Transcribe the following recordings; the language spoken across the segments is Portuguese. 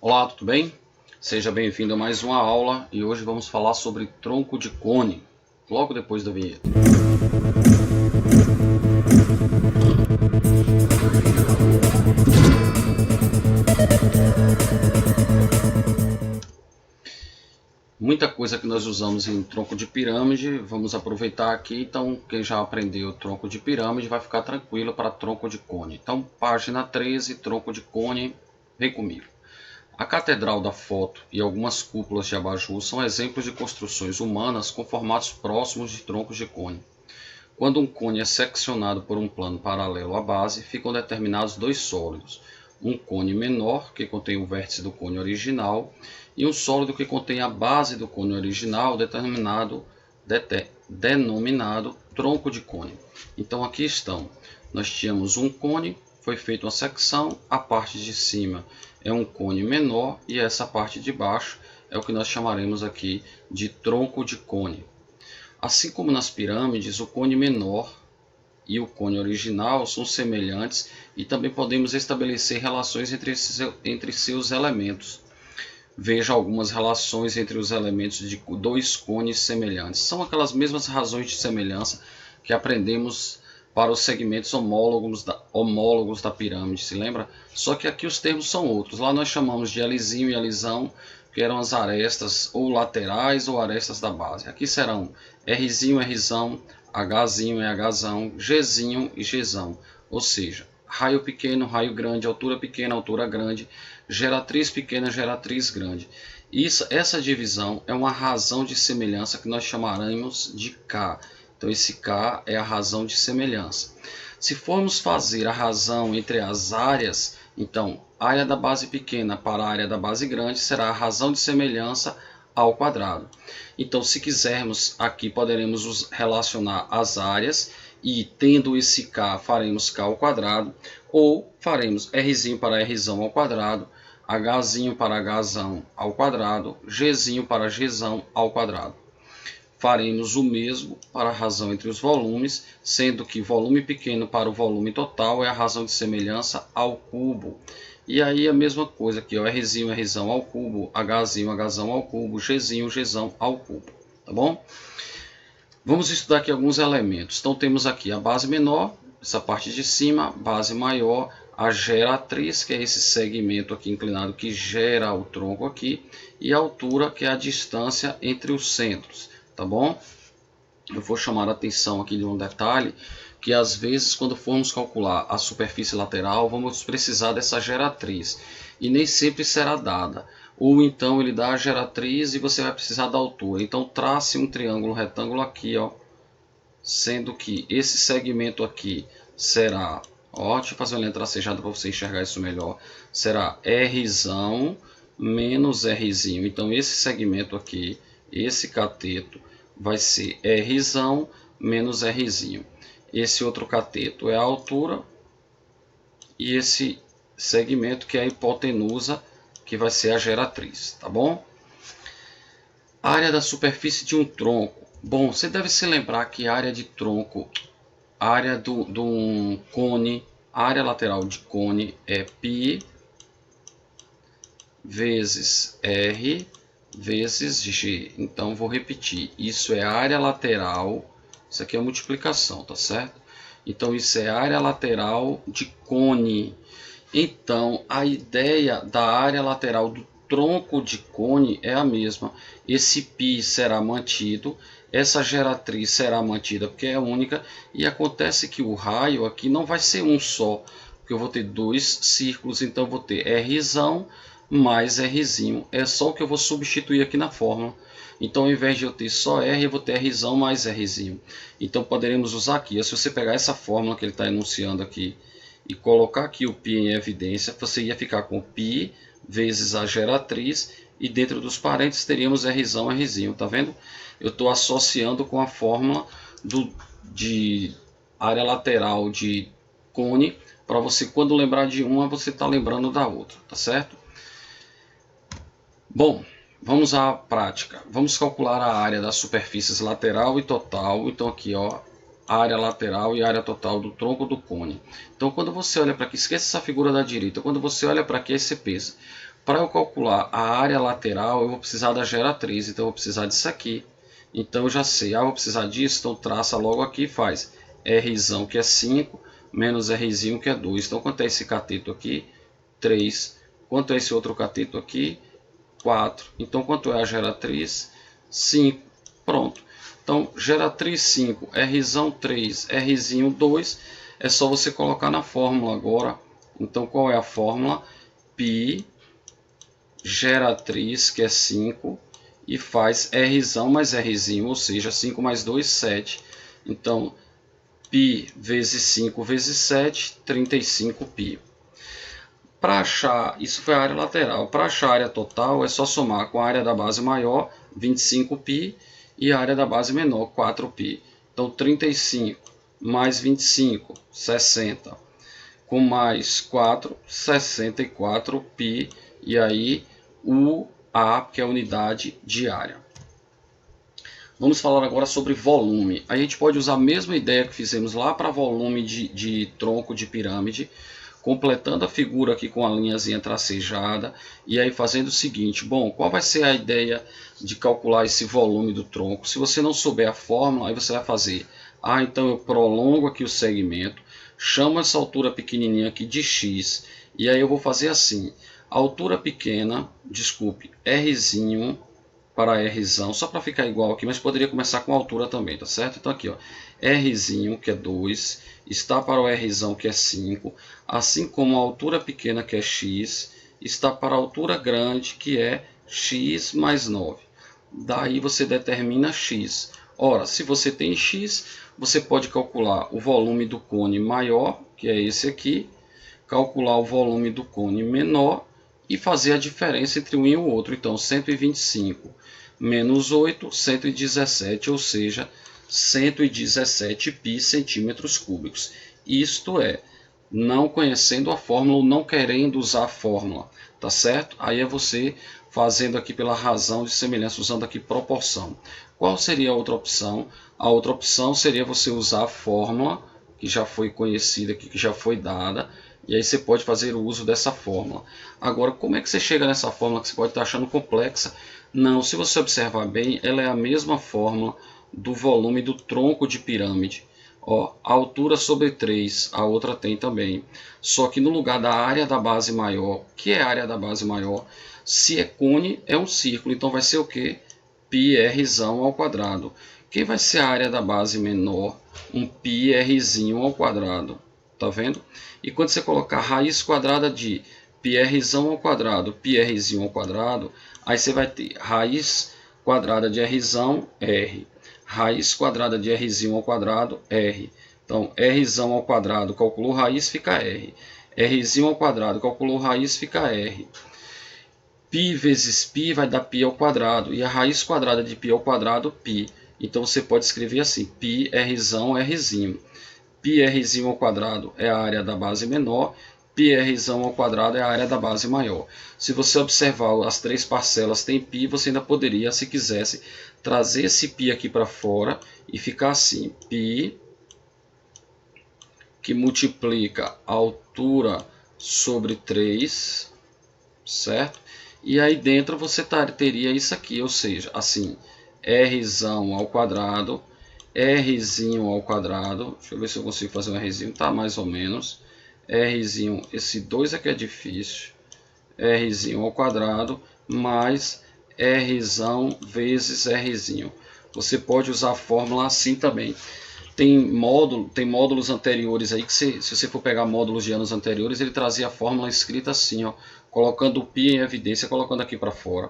Olá, tudo bem? Seja bem-vindo a mais uma aula e hoje vamos falar sobre tronco de cone, logo depois da vinheta. Muita coisa que nós usamos em tronco de pirâmide, vamos aproveitar aqui. Então, quem já aprendeu tronco de pirâmide vai ficar tranquilo para tronco de cone. Então, página 13, tronco de cone, vem comigo. A Catedral da Foto e algumas cúpulas de abajur são exemplos de construções humanas com formatos próximos de troncos de cone. Quando um cone é seccionado por um plano paralelo à base, ficam determinados dois sólidos: um cone menor, que contém o vértice do cone original, e um sólido que contém a base do cone original, denominado tronco de cone. Então aqui estão. Nós tínhamos um cone, foi feita uma secção, a parte de cima é um cone menor e essa parte de baixo é o que nós chamaremos aqui de tronco de cone. Assim como nas pirâmides, o cone menor e o cone original são semelhantes e também podemos estabelecer relações entre seus elementos. Veja algumas relações entre os elementos de dois cones semelhantes. São aquelas mesmas razões de semelhança que aprendemos para os segmentos homólogos da pirâmide, se lembra? Só que aqui os termos são outros. Lá nós chamamos de Lzinho e Lzão, que eram as arestas ou laterais ou arestas da base. Aqui serão Rzinho, Rzão, Hzinho e Hzão, Gzinho e Gzão. Ou seja, raio pequeno, raio grande, altura pequena, altura grande, geratriz pequena, geratriz grande. Essa divisão é uma razão de semelhança que nós chamaremos de K. Então esse K é a razão de semelhança. Se formos fazer a razão entre as áreas, então área da base pequena para a área da base grande será a razão de semelhança ao quadrado. Então se quisermos aqui poderemos relacionar as áreas e tendo esse K faremos K ao quadrado, ou faremos Rzinho para Rzão ao quadrado, Hzinho para Hzão ao quadrado, Gzinho para Gzão ao quadrado. Faremos o mesmo para a razão entre os volumes, sendo que volume pequeno para o volume total é a razão de semelhança ao cubo. E aí a mesma coisa aqui, ó, Rzinho, Rzão ao cubo, Hzinho, Hzão ao cubo, Gzinho, Gzão ao cubo, tá bom? Vamos estudar aqui alguns elementos. Então temos aqui a base menor, essa parte de cima, base maior, a geratriz, que é esse segmento aqui inclinado que gera o tronco aqui, e a altura, que é a distância entre os centros, tá bom? Eu vou chamar a atenção aqui de um detalhe, que às vezes quando formos calcular a superfície lateral, vamos precisar dessa geratriz, e nem sempre será dada. Ou então ele dá a geratriz e você vai precisar da altura. Então trace um triângulo retângulo aqui, ó, sendo que esse segmento aqui será, ó, deixa eu fazer uma letra tracejada para você enxergar isso melhor, será Rzão menos Rzinho. Então esse segmento aqui, esse cateto, vai ser Rzão menos Rzinho. Esse outro cateto é a altura e esse segmento que é a hipotenusa, que vai ser a geratriz, tá bom? Área da superfície de um tronco. Bom, você deve se lembrar que a área de tronco, área do um cone, área lateral de cone é π vezes R vezes G. Então vou repetir, isso é a área lateral, isso aqui é a multiplicação, tá certo? Então isso é a área lateral de cone. Então a ideia da área lateral do tronco de cone é a mesma. Esse π será mantido, essa geratriz será mantida porque é única, e acontece que o raio aqui não vai ser um só, porque eu vou ter dois círculos, então eu vou ter Rzão mais Rzinho, é só o que eu vou substituir aqui na fórmula. Então ao invés de eu ter só R, eu vou ter Rzão mais Rzinho. Então poderemos usar aqui, se você pegar essa fórmula que ele está enunciando aqui e colocar aqui o π em evidência, você ia ficar com π vezes a geratriz, e dentro dos parênteses teríamos Rzão, Rzinho, tá vendo? Eu estou associando com a fórmula de área lateral de cone, para você quando lembrar de uma, você está lembrando da outra, tá certo? Bom, vamos à prática. Vamos calcular a área das superfícies lateral e total. Então aqui, ó, área lateral e área total do tronco do cone. Então quando você olha para aqui, esqueça essa figura da direita. Quando você olha para aqui, você pensa, Para eu calcular a área lateral, eu vou precisar da geratriz, então eu vou precisar disso aqui. Então eu já sei, eu vou precisar disso, então traça logo aqui e faz R, que é 5, menos R, que é 2. Então quanto é esse cateto aqui? 3. Quanto é esse outro cateto aqui? 4. Então quanto é a geratriz? 5. Pronto. Então geratriz 5, R 3, R 2, é só você colocar na fórmula agora. Então qual é a fórmula? Π geratriz, que é 5, e faz R mais R, ou seja, 5 mais 2, 7. Então, π vezes 5 vezes 7, 35π. Para achar, isso foi a área lateral. Para achar a área total, é só somar com a área da base maior, 25π, e a área da base menor, 4π. Então, 35 mais 25, 60. Com mais 4, 64π. E aí, UA, que é a unidade de área. Vamos falar agora sobre volume. A gente pode usar a mesma ideia que fizemos lá para volume de tronco de pirâmide, completando a figura aqui com a linhazinha tracejada, e aí fazendo o seguinte: bom, qual vai ser a ideia de calcular esse volume do tronco? Se você não souber a fórmula, aí você vai fazer, então eu prolongo aqui o segmento, chamo essa altura pequenininha aqui de x, e aí eu vou fazer assim, altura pequena, desculpe, R para R, só para ficar igual aqui, mas poderia começar com altura também, tá certo? Então aqui, ó, R, que é 2, está para o R, que é 5, assim como a altura pequena, que é x, está para a altura grande, que é x mais 9. Daí você determina x. Ora, se você tem x, você pode calcular o volume do cone maior, que é esse aqui, calcular o volume do cone menor e fazer a diferença entre um e o outro. Então, 125 menos 8, 117, ou seja, 117 π centímetros cúbicos. Isto é, não conhecendo a fórmula ou não querendo usar a fórmula, tá certo? Aí é você fazendo aqui pela razão de semelhança, usando aqui proporção. Qual seria a outra opção? A outra opção seria você usar a fórmula que já foi conhecida aqui, que já foi dada, e aí você pode fazer o uso dessa fórmula. Agora, como é que você chega nessa fórmula que você pode estar achando complexa? Não, se você observar bem, ela é a mesma fórmula do volume do tronco de pirâmide. Ó, a altura sobre 3, a outra tem também. Só que no lugar da área da base maior, que é a área da base maior, se é cone, é um círculo. Então vai ser o quê? πr ao quadrado. Quem vai ser a área da base menor? Um πr ao quadrado. Tá vendo? E quando você colocar raiz quadrada de πr ao quadrado, πr ao quadrado, aí você vai ter raiz quadrada de r, r. Raiz quadrada de r ao quadrado, r. Então, r ao quadrado, calculou raiz, fica r. R ao quadrado, calculou raiz, fica r. Π vezes π vai dar π ao quadrado. E a raiz quadrada de π ao quadrado, π. Então, você pode escrever assim, π, r. πr ao quadrado é a área da base menor, πr ao quadrado é a área da base maior. Se você observar as três parcelas tem π, você ainda poderia, se quisesse, trazer esse π aqui para fora e ficar assim, π que multiplica a altura sobre 3, certo? E aí dentro você teria isso aqui, ou seja, assim, r ao quadrado, r ao quadrado, deixa eu ver se eu consigo fazer um r, tá mais ou menos, r, esse 2 aqui é difícil, r ao quadrado, mais r vezes r. Você pode usar a fórmula assim também. Tem módulos anteriores aí que se você for pegar módulos de anos anteriores, ele trazia a fórmula escrita assim, ó, colocando o π em evidência, colocando aqui para fora.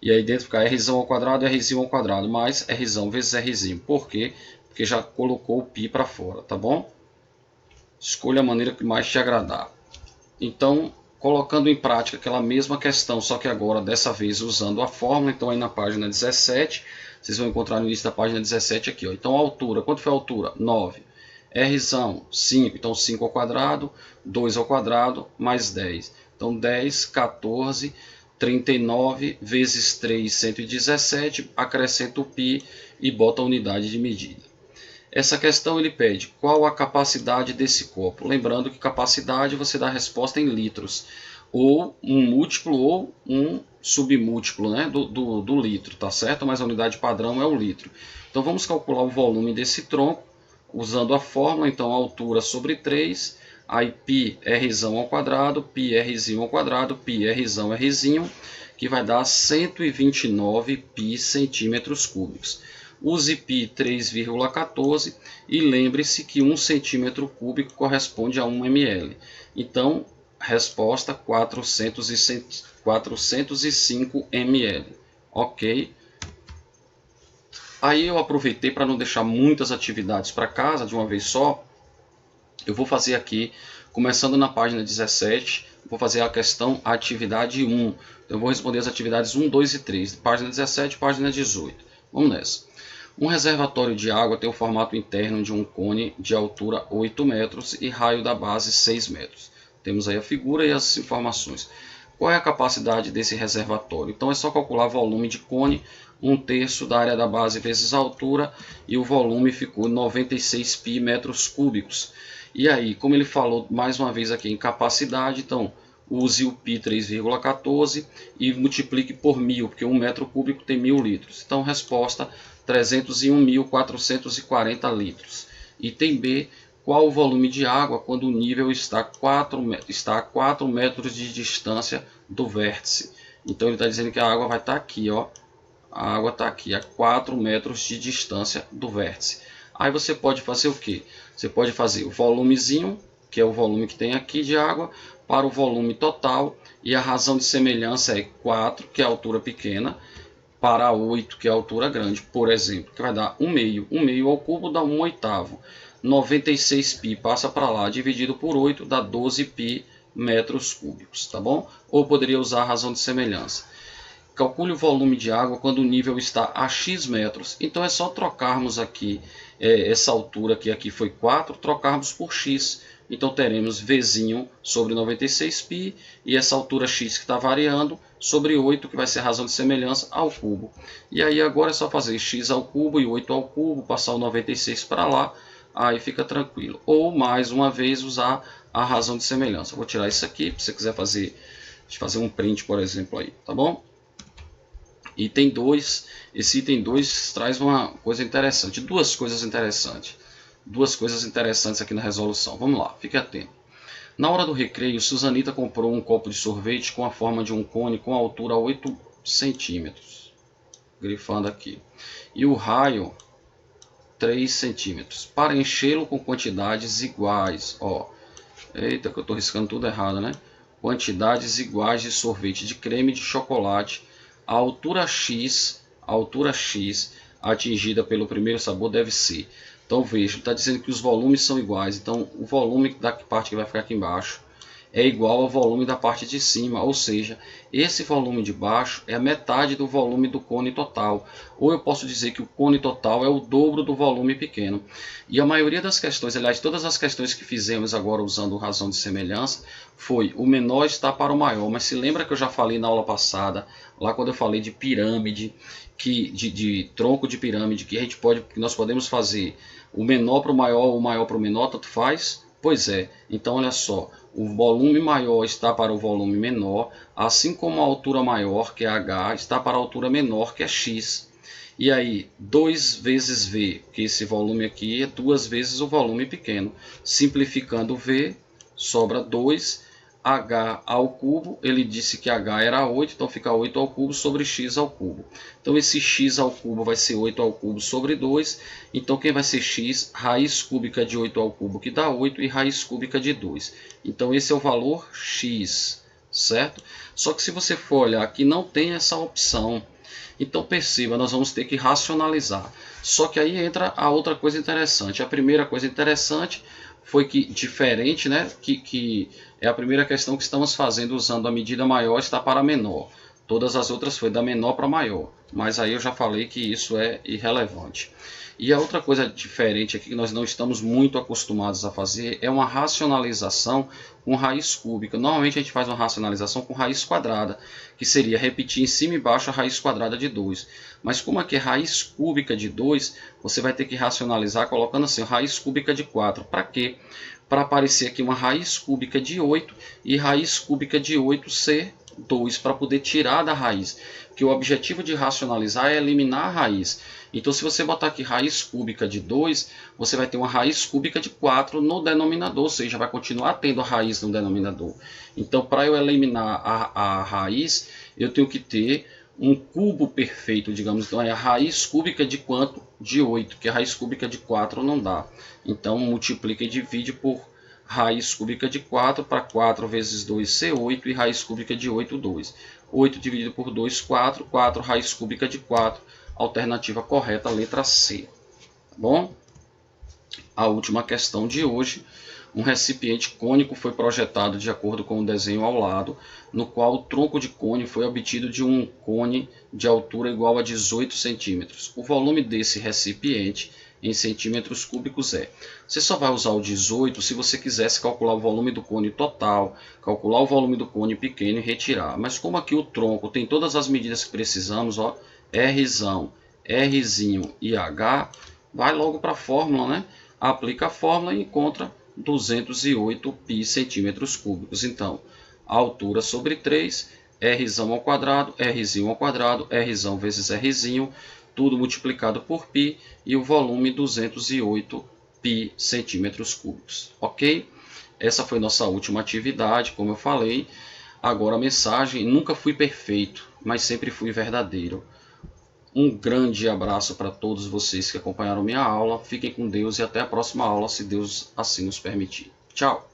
E aí dentro fica r ao quadrado, r ao quadrado, mais r vezes r. Por quê? Porque já colocou o π para fora, tá bom? Escolha a maneira que mais te agradar. Então, colocando em prática aquela mesma questão, só que agora, dessa vez, usando a fórmula. Então, aí na página 17, vocês vão encontrar no início da página 17 aqui. Ó. Então, a altura, quanto foi a altura? 9. R, 5. Então, 5 ao quadrado, 2 ao quadrado, mais 10. Então, 10, 14, 39 vezes 3, 117. Acrescenta o π e bota a unidade de medida. Essa questão ele pede qual a capacidade desse copo. Lembrando que capacidade você dá a resposta em litros. ou um múltiplo ou um submúltiplo, né, do litro, tá certo? Mas a unidade padrão é o litro. Então vamos calcular o volume desse tronco usando a fórmula. Então a altura sobre 3, aí π Rzão ao quadrado, π Rzinho ao quadrado, π Rzão Rzinho, que vai dar 129 π centímetros cúbicos. Use π 3,14 e lembre-se que 1 centímetro cúbico corresponde a 1 ml. Então, resposta 405 ml. Ok? Aí eu aproveitei para não deixar muitas atividades para casa de uma vez só. Eu vou fazer aqui, começando na página 17, vou fazer a questão atividade 1. Então eu vou responder as atividades 1, 2 e 3, página 17 e página 18. Vamos nessa. Um reservatório de água tem o formato interno de um cone de altura 8 metros e raio da base 6 metros. Temos aí a figura e as informações. Qual é a capacidade desse reservatório? Então é só calcular volume de cone, 1/3 da área da base vezes a altura, e o volume ficou 96 π metros cúbicos. E aí, como ele falou mais uma vez aqui em capacidade, então use o π 3,14 e multiplique por 1000, porque 1 metro cúbico tem 1000 litros. Então resposta 301.440 litros. Item B, qual o volume de água quando o nível está a 4 metros de distância do vértice? Então ele está dizendo que a água vai estar aqui, ó. A água está aqui a 4 metros de distância do vértice. Aí você pode fazer o que? Você pode fazer o volumezinho, que é o volume que tem aqui de água, para o volume total, e a razão de semelhança é 4, que é a altura pequena, para 8, que é a altura grande, por exemplo, que vai dar 1 meio. 1 meio ao cubo dá 1 oitavo. 96 π passa para lá, dividido por 8, dá 12 π metros cúbicos, tá bom? Ou poderia usar a razão de semelhança. Calcule o volume de água quando o nível está a x metros. Então é só trocarmos aqui essa altura que aqui foi 4, trocarmos por x. Então teremos Vzinho sobre 96 π e essa altura x que está variando sobre 8, que vai ser a razão de semelhança, ao cubo. E aí agora é só fazer x ao cubo e 8 ao cubo, passar o 96 para lá, aí fica tranquilo. Ou mais uma vez usar a razão de semelhança. Vou tirar isso aqui, se você quiser fazer um print, por exemplo, aí, tá bom? Item 2, esse item 2 traz uma coisa interessante, duas coisas interessantes aqui na resolução. Vamos lá, fique atento. Na hora do recreio, Suzanita comprou um copo de sorvete com a forma de um cone com altura 8 centímetros, grifando aqui, e o raio 3 centímetros, para enchê-lo com quantidades iguais. Ó, eita, que eu estou riscando tudo errado, né? Quantidades iguais de sorvete de creme de chocolate. A altura x atingida pelo primeiro sabor deve ser. Então veja, está dizendo que os volumes são iguais. Então o volume da parte que vai ficar aqui embaixo é igual ao volume da parte de cima. Ou seja, esse volume de baixo é a metade do volume do cone total. Ou eu posso dizer que o cone total é o dobro do volume pequeno. E a maioria das questões, aliás, todas as questões que fizemos agora usando razão de semelhança, foi o menor está para o maior. Mas se lembra que eu já falei na aula passada, lá quando eu falei de pirâmide, de tronco de pirâmide, que nós podemos fazer o menor para o maior, o maior para o menor, tanto faz? Pois é, então olha só, o volume maior está para o volume menor, assim como a altura maior, que é h, está para a altura menor, que é x. E aí, 2 vezes v, que esse volume aqui é 2 vezes o volume pequeno. Simplificando v, sobra 2, h ao cubo, ele disse que h era 8, então fica 8 ao cubo sobre x ao cubo. Então esse x ao cubo vai ser 8 ao cubo sobre 2, então quem vai ser x? Raiz cúbica de 8 ao cubo, que dá 8, e raiz cúbica de 2. Então esse é o valor x, certo? Só que se você for olhar aqui, não tem essa opção. Então perceba, nós vamos ter que racionalizar. Só que aí entra a outra coisa interessante. A primeira coisa interessante foi que, diferente, né, que é a primeira questão que estamos fazendo usando a medida maior está para menor. Todas as outras foi da menor para maior, mas aí eu já falei que isso é irrelevante. E a outra coisa diferente aqui que nós não estamos muito acostumados a fazer é uma racionalização com raiz cúbica. Normalmente a gente faz uma racionalização com raiz quadrada, que seria repetir em cima e embaixo a raiz quadrada de 2. Mas como aqui é raiz cúbica de 2, você vai ter que racionalizar colocando assim, raiz cúbica de 4. Para quê? Para aparecer aqui uma raiz cúbica de 8 e raiz cúbica de 8 ser 2, para poder tirar da raiz. Porque o objetivo de racionalizar é eliminar a raiz. Então, se você botar aqui raiz cúbica de 2, você vai ter uma raiz cúbica de 4 no denominador, ou seja, vai continuar tendo a raiz no denominador. Então, para eu eliminar a raiz, eu tenho que ter um cubo perfeito, digamos. Então, é a raiz cúbica de quanto? De 8, que a raiz cúbica de 4 não dá. Então, multiplica e divide por raiz cúbica de 4, para 4 vezes 2 ser 8, e raiz cúbica de 8, 2. 8 dividido por 2, 4. 4 raiz cúbica de 4. Alternativa correta, letra C. Tá bom? A última questão de hoje. Um recipiente cônico foi projetado de acordo com o desenho ao lado, no qual o tronco de cone foi obtido de um cone de altura igual a 18 centímetros. O volume desse recipiente em centímetros cúbicos é. Você só vai usar o 18 se você quisesse calcular o volume do cone total, calcular o volume do cone pequeno e retirar. Mas como aqui o tronco tem todas as medidas que precisamos, ó, Rzão, Rzinho e H, vai logo para a fórmula, né? Aplica a fórmula e encontra 208 π centímetros cúbicos. Então, a altura sobre 3, Rzão ao quadrado, Rzinho ao quadrado, Rzão vezes Rzinho, tudo multiplicado por π, e o volume 208 π centímetros cúbicos. Ok? Essa foi nossa última atividade, como eu falei. Agora a mensagem: nunca fui perfeito, mas sempre fui verdadeiro. Um grande abraço para todos vocês que acompanharam minha aula. Fiquem com Deus e até a próxima aula, se Deus assim nos permitir. Tchau!